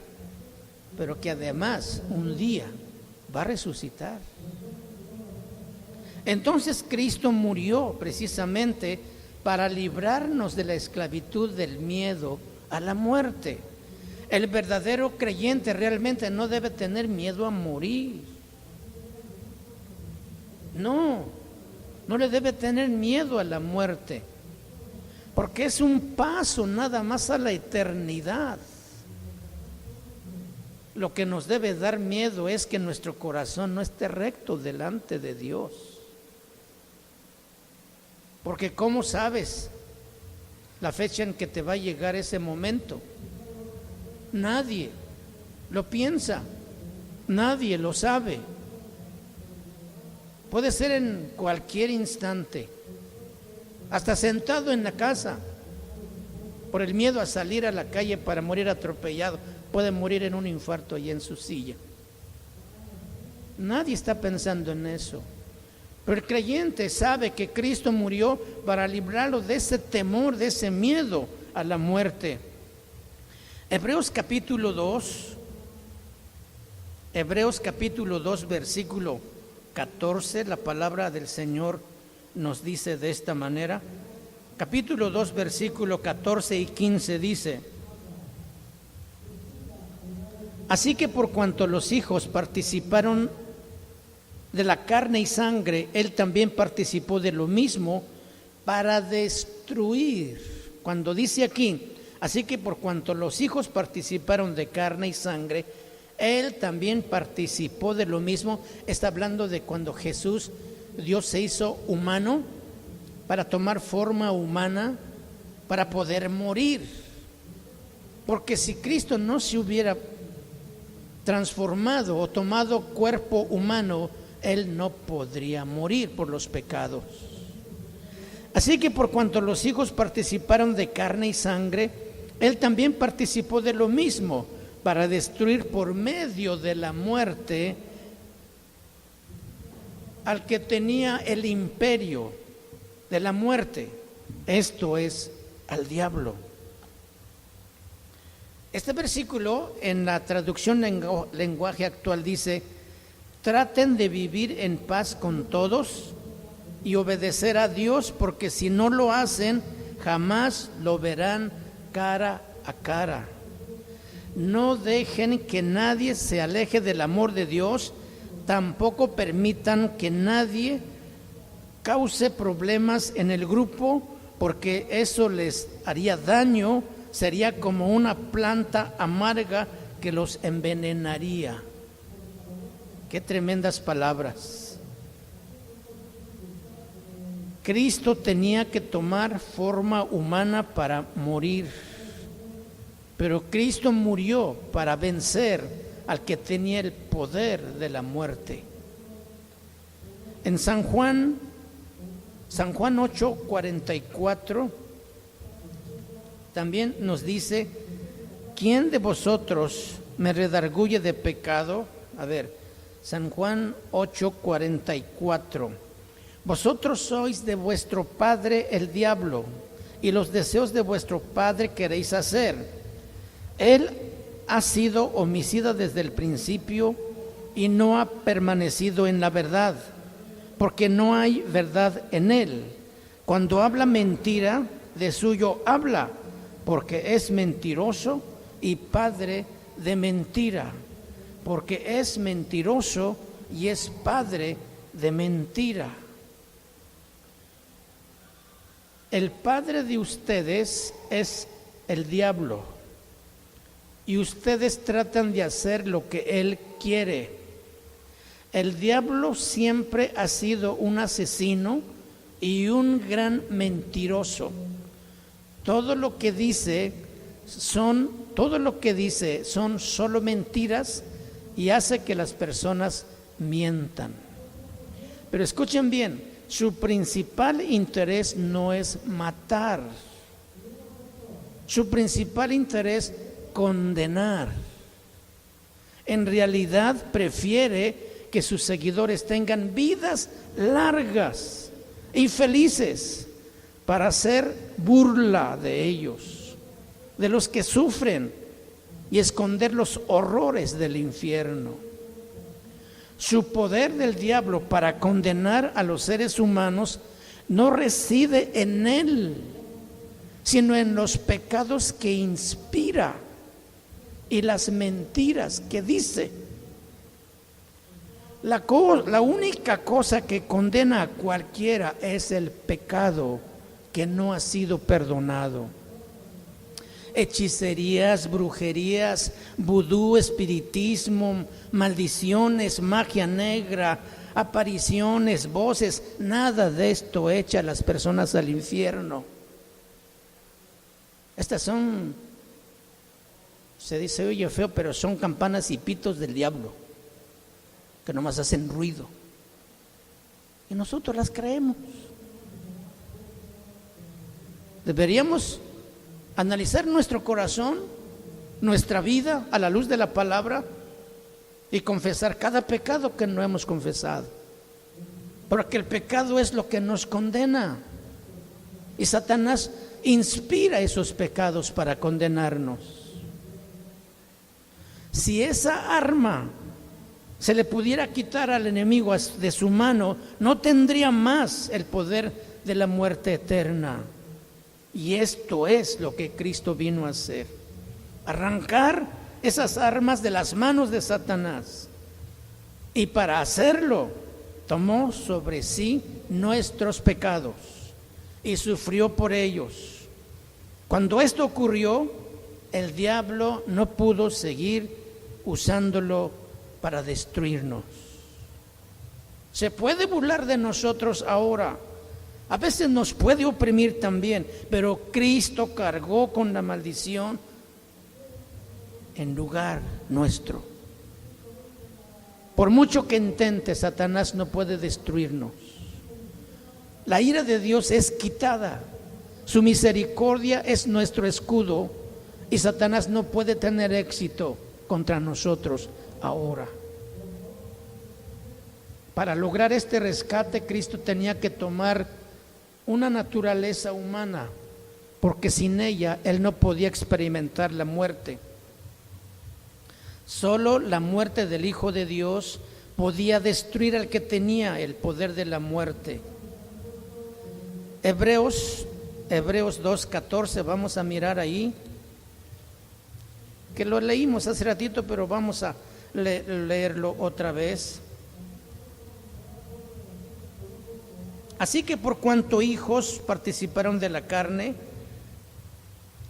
pero que además un día va a resucitar. Entonces Cristo murió precisamente para librarnos de la esclavitud del miedo a la muerte. El verdadero creyente realmente no debe tener miedo a morir. No le debe tener miedo a la muerte, porque es un paso nada más a la eternidad. Lo que nos debe dar miedo es que nuestro corazón no esté recto delante de Dios. Porque ¿cómo sabes la fecha en que te va a llegar ese momento? Nadie lo piensa, nadie lo sabe. Puede ser en cualquier instante, hasta sentado en la casa, por el miedo a salir a la calle para morir atropellado. Puede morir en un infarto allí en su silla. Nadie está pensando en eso. Pero el creyente sabe que Cristo murió para librarlo de ese temor, de ese miedo a la muerte. Hebreos capítulo 2, versículo 14, la palabra del Señor nos dice de esta manera. Capítulo 2, versículo 14 y 15 dice: así que por cuanto los hijos participaron de la carne y sangre, Él también participó de lo mismo para destruir. Cuando dice aquí, así que por cuanto los hijos participaron de carne y sangre, Él también participó de lo mismo. Está hablando de cuando Jesús, Dios se hizo humano para tomar forma humana, para poder morir. Porque si Cristo no se hubiera transformado o tomado cuerpo humano, Él no podría morir por los pecados. Así que por cuanto los hijos participaron de carne y sangre, Él también participó de lo mismo, para destruir por medio de la muerte al que tenía el imperio de la muerte, esto es, al diablo. Este versículo en la traducción lenguaje actual dice: traten de vivir en paz con todos y obedecer a Dios, porque si no lo hacen, jamás lo verán cara a cara. No dejen que nadie se aleje del amor de Dios, tampoco permitan que nadie cause problemas en el grupo, porque eso les haría daño, sería como una planta amarga que los envenenaría. Qué tremendas palabras. Cristo tenía que tomar forma humana para morir, pero Cristo murió para vencer al que tenía el poder de la muerte. En San Juan 8:44 también nos dice: ¿quién de vosotros me redarguye de pecado? A ver, San Juan 8:44. Vosotros sois de vuestro padre el diablo, y los deseos de vuestro padre queréis hacer. Él ha sido homicida desde el principio y no ha permanecido en la verdad, porque no hay verdad en él. Cuando habla mentira, de suyo habla, porque es mentiroso y padre de mentira. Porque es mentiroso y es padre de mentira. El padre de ustedes es el diablo, y ustedes tratan de hacer lo que él quiere. El diablo siempre ha sido un asesino y un gran mentiroso. Todo lo que dice son solo mentiras, y hace que las personas mientan. Pero escuchen bien, su principal interés no es matar. Su principal interés es condenar. En realidad prefiere que sus seguidores tengan vidas largas y felices para hacer burla de ellos, de los que sufren, y esconder los horrores del infierno. Su poder del diablo para condenar a los seres humanos no reside en él, sino en los pecados que inspira y las mentiras que dice. La única cosa que condena a cualquiera es el pecado que no ha sido perdonado. Hechicerías, brujerías, vudú, espiritismo, maldiciones, magia negra, apariciones, voces, nada de esto echa a las personas al infierno. Estas son, se dice, oye feo, pero son campanas y pitos del diablo, que nomás hacen ruido. Y nosotros las creemos. Deberíamos analizar nuestro corazón, nuestra vida a la luz de la palabra y confesar cada pecado que no hemos confesado, porque el pecado es lo que nos condena y Satanás inspira esos pecados para condenarnos. Si esa arma se le pudiera quitar al enemigo de su mano, no tendría más el poder de la muerte eterna. Y esto es lo que Cristo vino a hacer: arrancar esas armas de las manos de Satanás. Y para hacerlo, tomó sobre sí nuestros pecados y sufrió por ellos. Cuando esto ocurrió, el diablo no pudo seguir usándolo para destruirnos. Se puede burlar de nosotros ahora. A veces nos puede oprimir también, pero Cristo cargó con la maldición en lugar nuestro. Por mucho que intente, Satanás no puede destruirnos. La ira de Dios es quitada, su misericordia es nuestro escudo y Satanás no puede tener éxito contra nosotros ahora. Para lograr este rescate, Cristo tenía que tomar una naturaleza humana, porque sin ella Él no podía experimentar la muerte. Solo la muerte del Hijo de Dios podía destruir al que tenía el poder de la muerte. Hebreos 2:14, vamos a mirar ahí, que lo leímos hace ratito, pero vamos a leerlo otra vez. Así que por cuanto hijos participaron de la carne,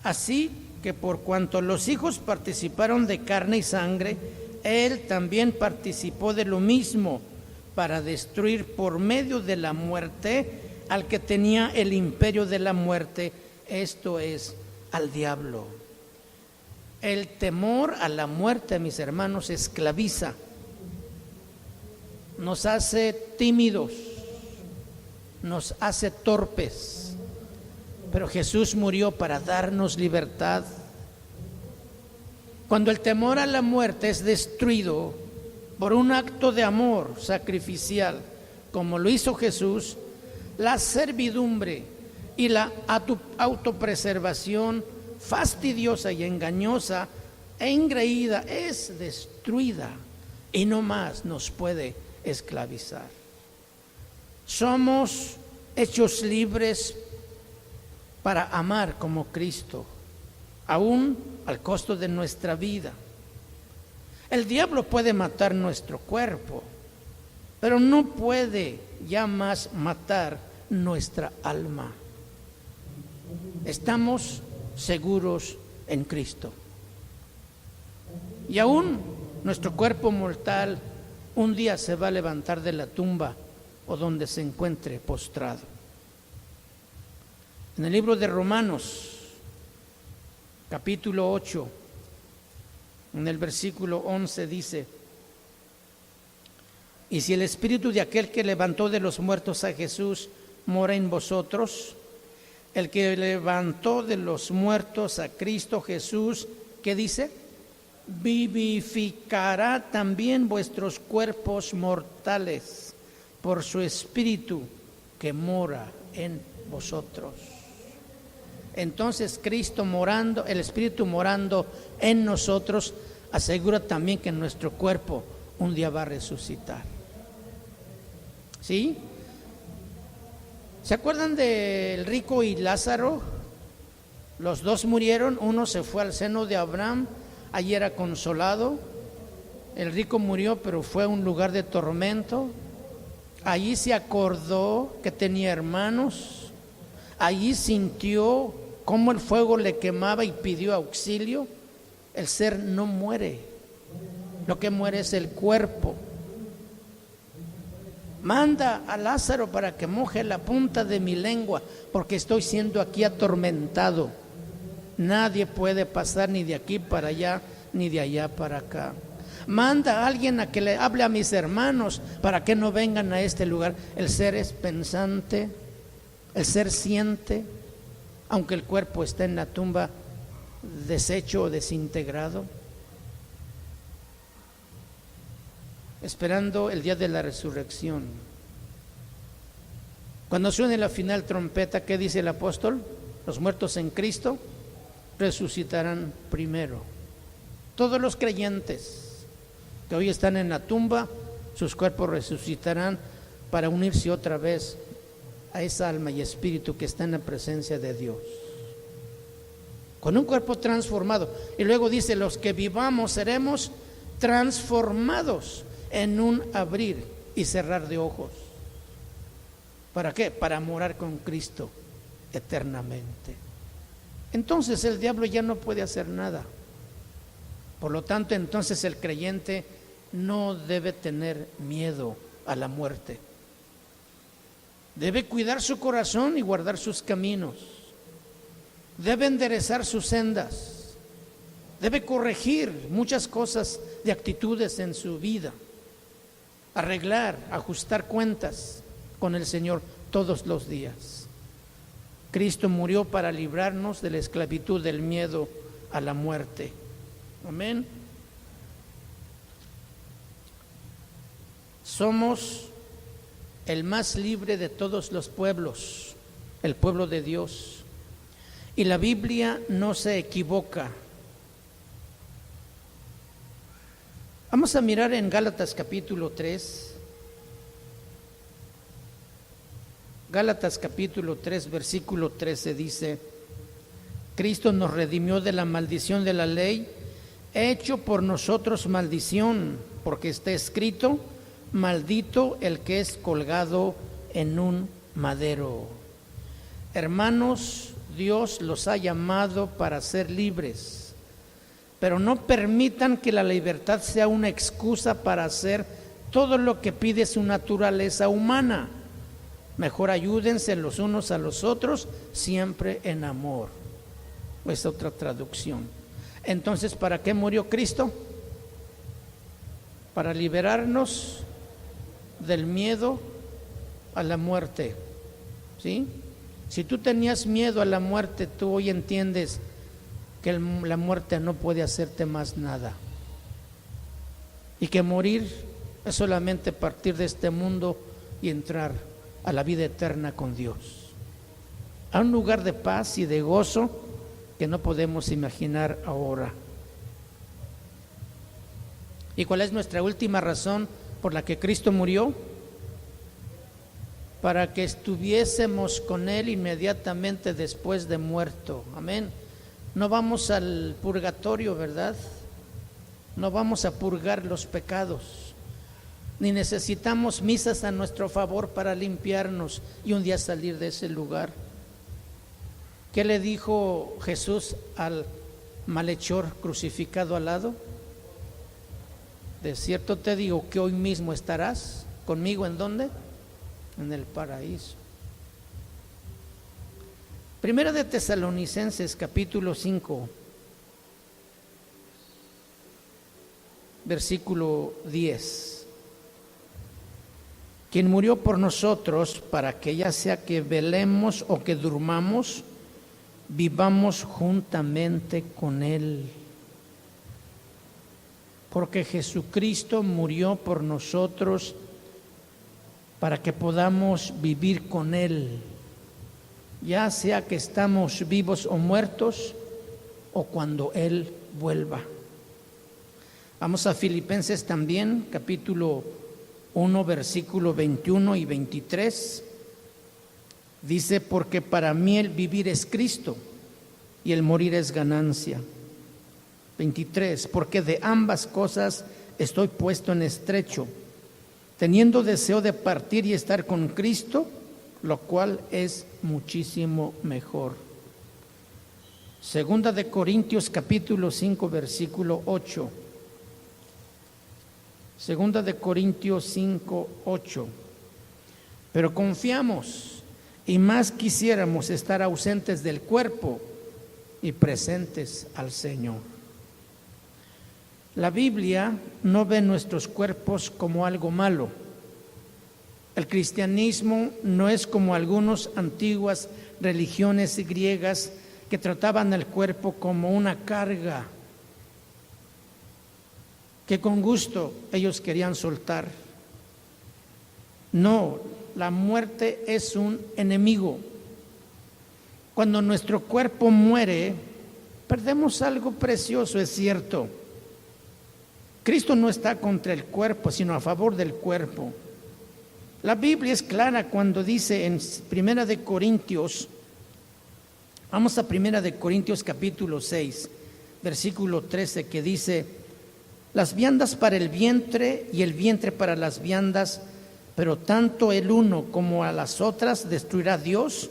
así que por cuanto los hijos participaron de carne y sangre, Él también participó de lo mismo, para destruir por medio de la muerte al que tenía el imperio de la muerte, esto es, al diablo. El temor a la muerte, mis hermanos, esclaviza, nos hace tímidos, nos hace torpes, pero Jesús murió para darnos libertad. Cuando el temor a la muerte es destruido por un acto de amor sacrificial, como lo hizo Jesús, la servidumbre y la autopreservación fastidiosa y engañosa e engreída es destruida y no más nos puede esclavizar. Somos hechos libres para amar como Cristo, aún al costo de nuestra vida. El diablo puede matar nuestro cuerpo, pero no puede ya más matar nuestra alma. Estamos seguros en Cristo. Y aún nuestro cuerpo mortal un día se va a levantar de la tumba o donde se encuentre postrado. En el libro de Romanos, capítulo 8, en el versículo 11 dice: y si el espíritu de aquel que levantó de los muertos a Jesús mora en vosotros, el que levantó de los muertos a Cristo Jesús, ¿qué dice? Vivificará también vuestros cuerpos mortales por su espíritu que mora en vosotros. Entonces Cristo morando, el espíritu morando en nosotros, asegura también que nuestro cuerpo un día va a resucitar. ¿Sí? ¿Se acuerdan del rico y Lázaro? Los dos murieron, uno se fue al seno de Abraham, allí era consolado. El rico murió, pero fue a un lugar de tormento. Allí se acordó que tenía hermanos. Allí sintió cómo el fuego le quemaba y pidió auxilio. El ser no muere, lo que muere es el cuerpo. Manda a Lázaro para que moje la punta de mi lengua, porque estoy siendo aquí atormentado. Nadie puede pasar ni de aquí para allá, ni de allá para acá. Manda a alguien a que le hable a mis hermanos para que no vengan a este lugar. El ser es pensante, el ser siente, aunque el cuerpo esté en la tumba deshecho o desintegrado, esperando el día de la resurrección. Cuando suene la final trompeta, ¿qué dice el apóstol? Los muertos en Cristo resucitarán primero. Todos los creyentes que hoy están en la tumba, sus cuerpos resucitarán para unirse otra vez a esa alma y espíritu que está en la presencia de Dios, con un cuerpo transformado. Y luego dice, los que vivamos seremos transformados en un abrir y cerrar de ojos. ¿Para qué? Para morar con Cristo eternamente. Entonces el diablo ya no puede hacer nada. Por lo tanto, entonces el creyente no debe tener miedo a la muerte. Debe cuidar su corazón y guardar sus caminos. Debe enderezar sus sendas. Debe corregir muchas cosas de actitudes en su vida. Arreglar, ajustar cuentas con el Señor todos los días. Cristo murió para librarnos de la esclavitud del miedo a la muerte. Amén. Somos el más libre de todos los pueblos, el pueblo de Dios. Y la Biblia no se equivoca. Vamos a mirar en Gálatas capítulo 3. Gálatas capítulo 3, versículo 13 dice: Cristo nos redimió de la maldición de la ley, hecho por nosotros maldición, porque está escrito: maldito el que es colgado en un madero. Hermanos, Dios los ha llamado para ser libres, pero no permitan que la libertad sea una excusa para hacer todo lo que pide su naturaleza humana. Mejor ayúdense los unos a los otros, siempre en amor. Es otra traducción. Entonces, ¿para qué murió Cristo? Para liberarnos del miedo a la muerte. ¿Sí? Si tú tenías miedo a la muerte, tú hoy entiendes que la muerte no puede hacerte más nada. Y que morir es solamente partir de este mundo y entrar a la vida eterna con Dios, a un lugar de paz y de gozo que no podemos imaginar ahora. ¿Y cuál es nuestra última razón por la que Cristo murió? Para que estuviésemos con Él inmediatamente después de muerto. Amén. No vamos al purgatorio, ¿verdad? No vamos a purgar los pecados, ni necesitamos misas a nuestro favor para limpiarnos y un día salir de ese lugar. ¿Qué le dijo Jesús al malhechor crucificado al lado? De cierto te digo que hoy mismo estarás conmigo. ¿En dónde? En el paraíso. Primera de Tesalonicenses capítulo 5, versículo 10. Quien murió por nosotros para que ya sea que velemos o que durmamos, vivamos juntamente con Él. Porque Jesucristo murió por nosotros para que podamos vivir con Él, ya sea que estamos vivos o muertos, o cuando Él vuelva. Vamos a Filipenses también, capítulo 1, versículo 21 y 23. Dice, porque para mí el vivir es Cristo y el morir es ganancia. 23, porque de ambas cosas estoy puesto en estrecho, teniendo deseo de partir y estar con Cristo, lo cual es muchísimo mejor. Segunda de Corintios capítulo 5 versículo 8. Segunda de Corintios 5, 8. Pero confiamos y más quisiéramos estar ausentes del cuerpo y presentes al Señor. La Biblia no ve nuestros cuerpos como algo malo. El cristianismo no es como algunas antiguas religiones griegas que trataban el cuerpo como una carga que con gusto ellos querían soltar. No, la muerte es un enemigo. Cuando nuestro cuerpo muere, perdemos algo precioso, es cierto. Cristo no está contra el cuerpo, sino a favor del cuerpo. La Biblia es clara cuando dice en Primera de Corintios, vamos a Primera de Corintios capítulo 6, versículo 13, que dice, las viandas para el vientre y el vientre para las viandas, pero tanto el uno como a las otras destruirá Dios,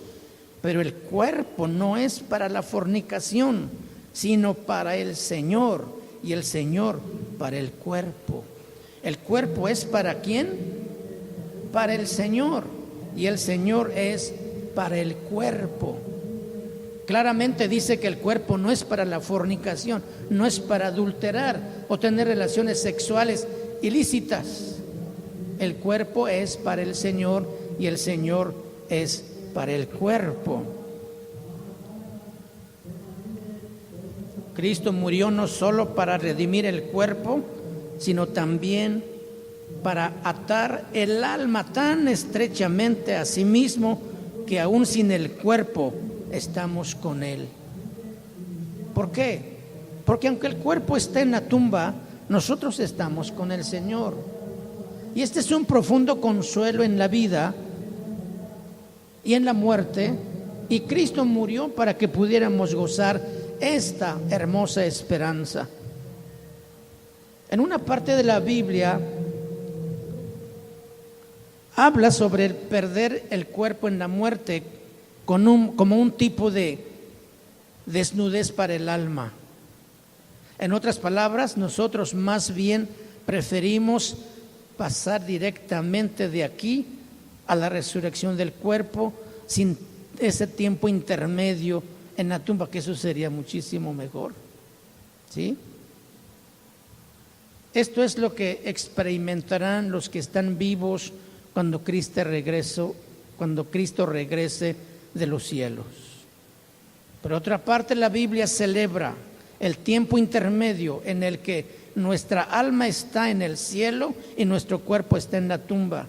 pero el cuerpo no es para la fornicación, sino para el Señor, y el Señor para el cuerpo. ¿El cuerpo es para quién? Para el Señor, y el Señor es para el cuerpo. Claramente dice que el cuerpo no es para la fornicación, no es para adulterar o tener relaciones sexuales ilícitas. El cuerpo es para el Señor y el Señor es para el cuerpo. Cristo murió no solo para redimir el cuerpo, sino también para atar el alma tan estrechamente a sí mismo que aún sin el cuerpo estamos con Él. ¿Por qué? Porque aunque el cuerpo esté en la tumba, nosotros estamos con el Señor. Y este es un profundo consuelo en la vida y en la muerte. Y Cristo murió para que pudiéramos gozar esta hermosa esperanza. En una parte de la Biblia habla sobre el perder el cuerpo en la muerte como un tipo de desnudez para el alma. En otras palabras, nosotros más bien preferimos pasar directamente de aquí a la resurrección del cuerpo sin ese tiempo intermedio en la tumba, que eso sería muchísimo mejor. ¿Sí? Esto es lo que experimentarán los que están vivos cuando Cristo regrese de los cielos. Por otra parte, la Biblia celebra el tiempo intermedio en el que nuestra alma está en el cielo y nuestro cuerpo está en la tumba.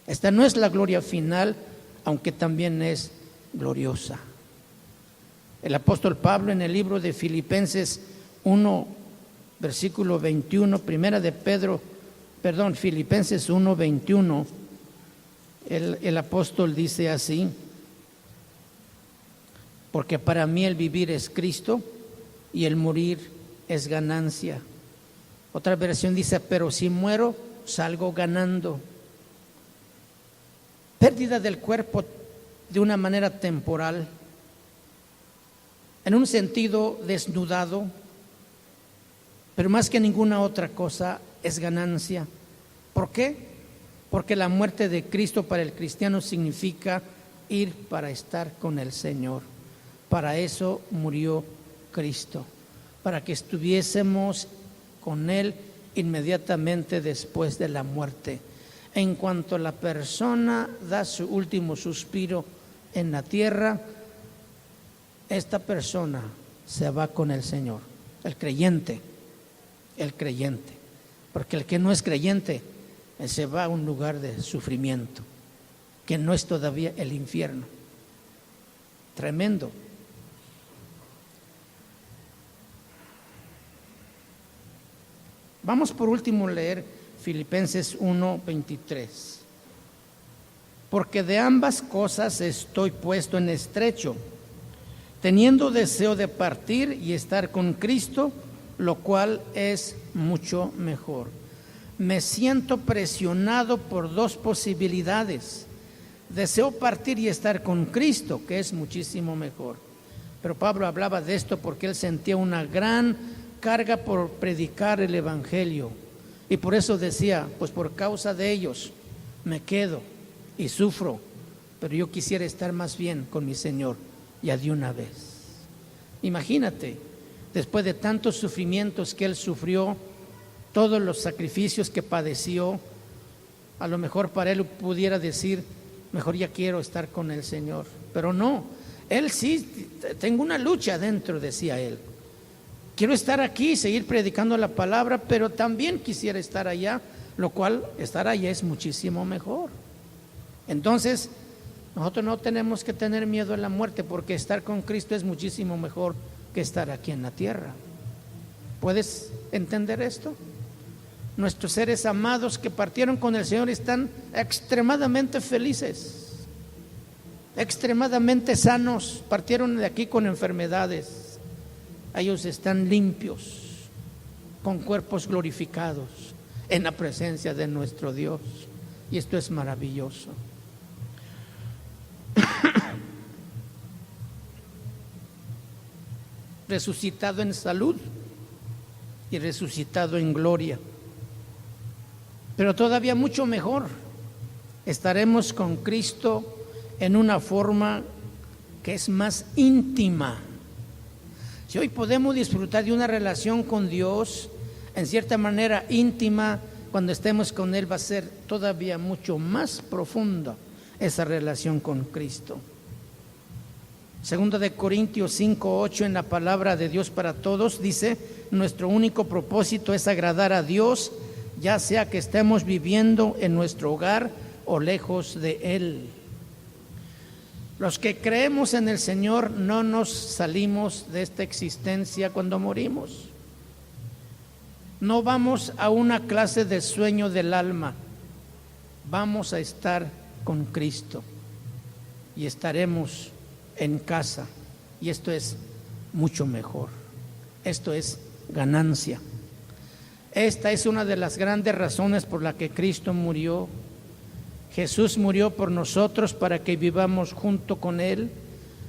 Esta no es la gloria final, aunque también es gloriosa. El apóstol Pablo en el libro de Filipenses 1, versículo 21, Filipenses 1, 21, el apóstol dice así: porque para mí el vivir es Cristo y el morir es ganancia. Otra versión dice, pero si muero, salgo ganando. Pérdida del cuerpo de una manera temporal, en un sentido desnudado, pero más que ninguna otra cosa es ganancia. ¿Por qué? Porque la muerte de Cristo para el cristiano significa ir para estar con el Señor. Para eso murió Cristo, para que estuviésemos con Él inmediatamente después de la muerte. En cuanto la persona da su último suspiro en la tierra, esta persona se va con el Señor, el creyente, porque el que no es creyente se va a un lugar de sufrimiento, que no es todavía el infierno. Tremendo. Vamos por último a leer Filipenses 1:23. porque de ambas cosas estoy puesto en estrecho, teniendo deseo de partir y estar con Cristo, lo cual es mucho mejor. Me siento presionado por dos posibilidades. Deseo partir y estar con Cristo, que es muchísimo mejor. Pero Pablo hablaba de esto porque él sentía una gran carga por predicar el Evangelio. Y por eso decía, pues por causa de ellos me quedo y sufro, pero yo quisiera estar más bien con mi Señor ya de una vez. Imagínate, después de tantos sufrimientos que él sufrió, todos los sacrificios que padeció, a lo mejor para él pudiera decir, mejor ya quiero estar con el Señor. Pero no, él sí, tengo una lucha dentro, decía él. Quiero estar aquí, seguir predicando la palabra, pero también quisiera estar allá, lo cual estar allá es muchísimo mejor. Entonces, nosotros no tenemos que tener miedo a la muerte, porque estar con Cristo es muchísimo mejor que estar aquí en la tierra. ¿Puedes entender esto? Nuestros seres amados que partieron con el Señor están extremadamente felices, extremadamente sanos, partieron de aquí con enfermedades. Ellos están limpios, con cuerpos glorificados, en la presencia de nuestro Dios. Y esto es maravilloso. Resucitado en salud y resucitado en gloria. Pero todavía mucho mejor, estaremos con Cristo en una forma que es más íntima. Si hoy podemos disfrutar de una relación con Dios, en cierta manera íntima, cuando estemos con Él va a ser todavía mucho más profunda esa relación con Cristo. Segundo de Corintios 5:8 en la palabra de Dios para todos dice, nuestro único propósito es agradar a Dios, ya sea que estemos viviendo en nuestro hogar o lejos de Él. Los que creemos en el Señor no nos salimos de esta existencia cuando morimos. No vamos a una clase de sueño del alma. Vamos a estar con Cristo y estaremos en casa. Y esto es mucho mejor. Esto es ganancia. Esta es una de las grandes razones por la que Cristo murió. Jesús murió por nosotros para que vivamos junto con Él.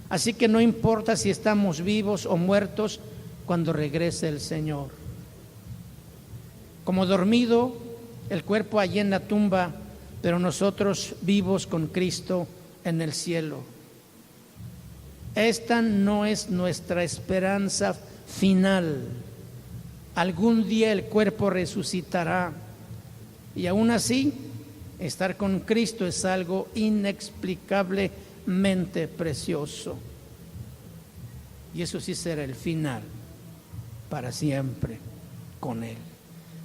Así que no importa si estamos vivos o muertos cuando regrese el Señor. Como dormido, el cuerpo allí en la tumba, pero nosotros vivos con Cristo en el cielo. Esta no es nuestra esperanza final. Algún día el cuerpo resucitará y aún así estar con Cristo es algo inexplicablemente precioso. Y eso sí será el final para siempre con Él.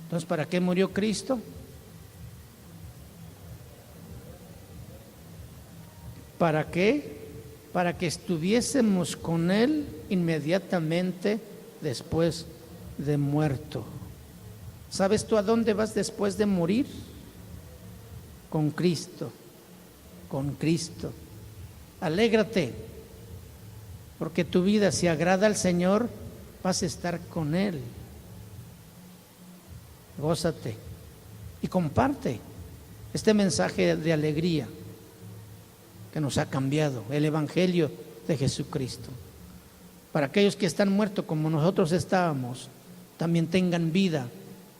Entonces, ¿para qué murió Cristo? ¿Para qué? Para que estuviésemos con Él inmediatamente después de muerto. ¿Sabes tú a dónde vas después de morir? Con Cristo, con Cristo. Alégrate, porque tu vida, si agrada al Señor, vas a estar con Él. Gózate y comparte este mensaje de alegría que nos ha cambiado, el Evangelio de Jesucristo. Para aquellos que están muertos como nosotros estábamos, también tengan vida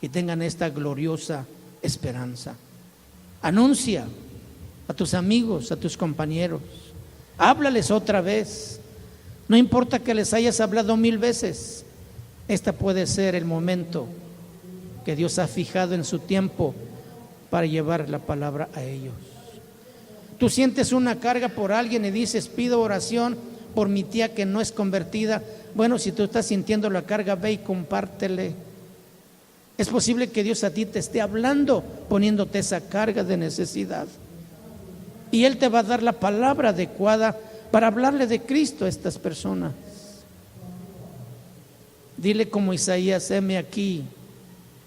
y tengan esta gloriosa esperanza. Anuncia a tus amigos, a tus compañeros, háblales otra vez. No importa que les hayas hablado 1000 veces, esta puede ser el momento que Dios ha fijado en su tiempo para llevar la palabra a ellos. Tú sientes una carga por alguien y dices, pido oración por mi tía que no es convertida. Bueno, si tú estás sintiendo la carga, ve y compártele. Es posible que Dios a ti te esté hablando, poniéndote esa carga de necesidad. Y Él te va a dar la palabra adecuada para hablarle de Cristo a estas personas. Dile como Isaías, heme aquí,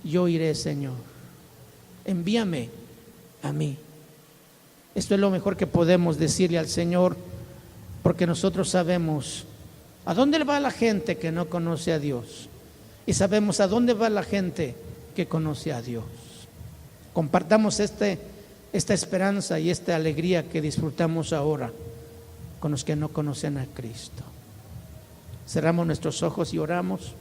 yo iré, Señor. Envíame a mí. Esto es lo mejor que podemos decirle al Señor, porque nosotros sabemos a dónde va la gente que no conoce a Dios y sabemos a dónde va la gente que conoce a Dios. Compartamos esta esperanza y esta alegría que disfrutamos ahora con los que no conocen a Cristo. Cerramos nuestros ojos y oramos.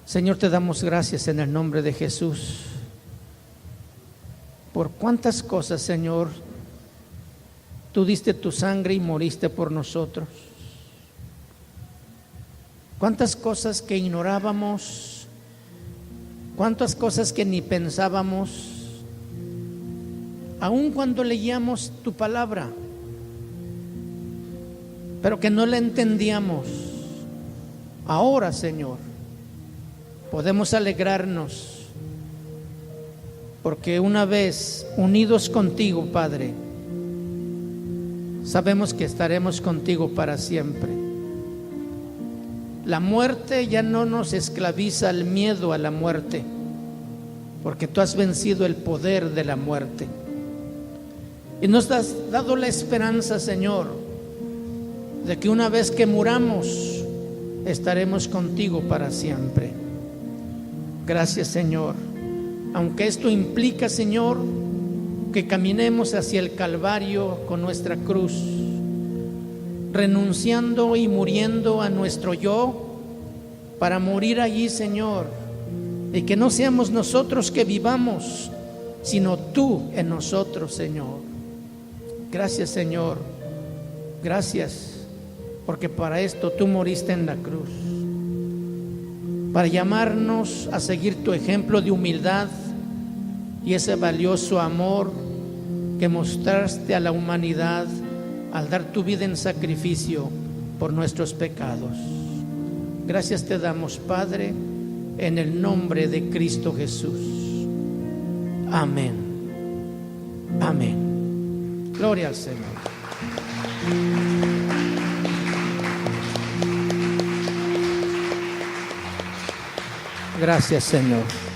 Señor, te damos gracias en el nombre de Jesús por cuántas cosas, Señor, tú diste tu sangre y moriste por nosotros. Cuántas cosas que ignorábamos, cuántas cosas que ni pensábamos, aun cuando leíamos tu palabra, pero que no la entendíamos. Ahora, Señor, podemos alegrarnos porque una vez unidos contigo, Padre, sabemos que estaremos contigo para siempre. La muerte ya no nos esclaviza al miedo a la muerte, porque tú has vencido el poder de la muerte. Y nos has dado la esperanza, Señor, de que una vez que muramos, estaremos contigo para siempre. Gracias, Señor. Aunque esto implica, Señor, que caminemos hacia el Calvario con nuestra cruz, renunciando y muriendo a nuestro yo, para morir allí, Señor, y que no seamos nosotros que vivamos, sino tú en nosotros, Señor. Gracias, Señor. Gracias, porque para esto tú moriste en la cruz, para llamarnos a seguir tu ejemplo de humildad y ese valioso amor que mostraste a la humanidad al dar tu vida en sacrificio por nuestros pecados. Gracias te damos, Padre, en el nombre de Cristo Jesús. Amén. Amén. Gloria al Señor. Gracias, Señor.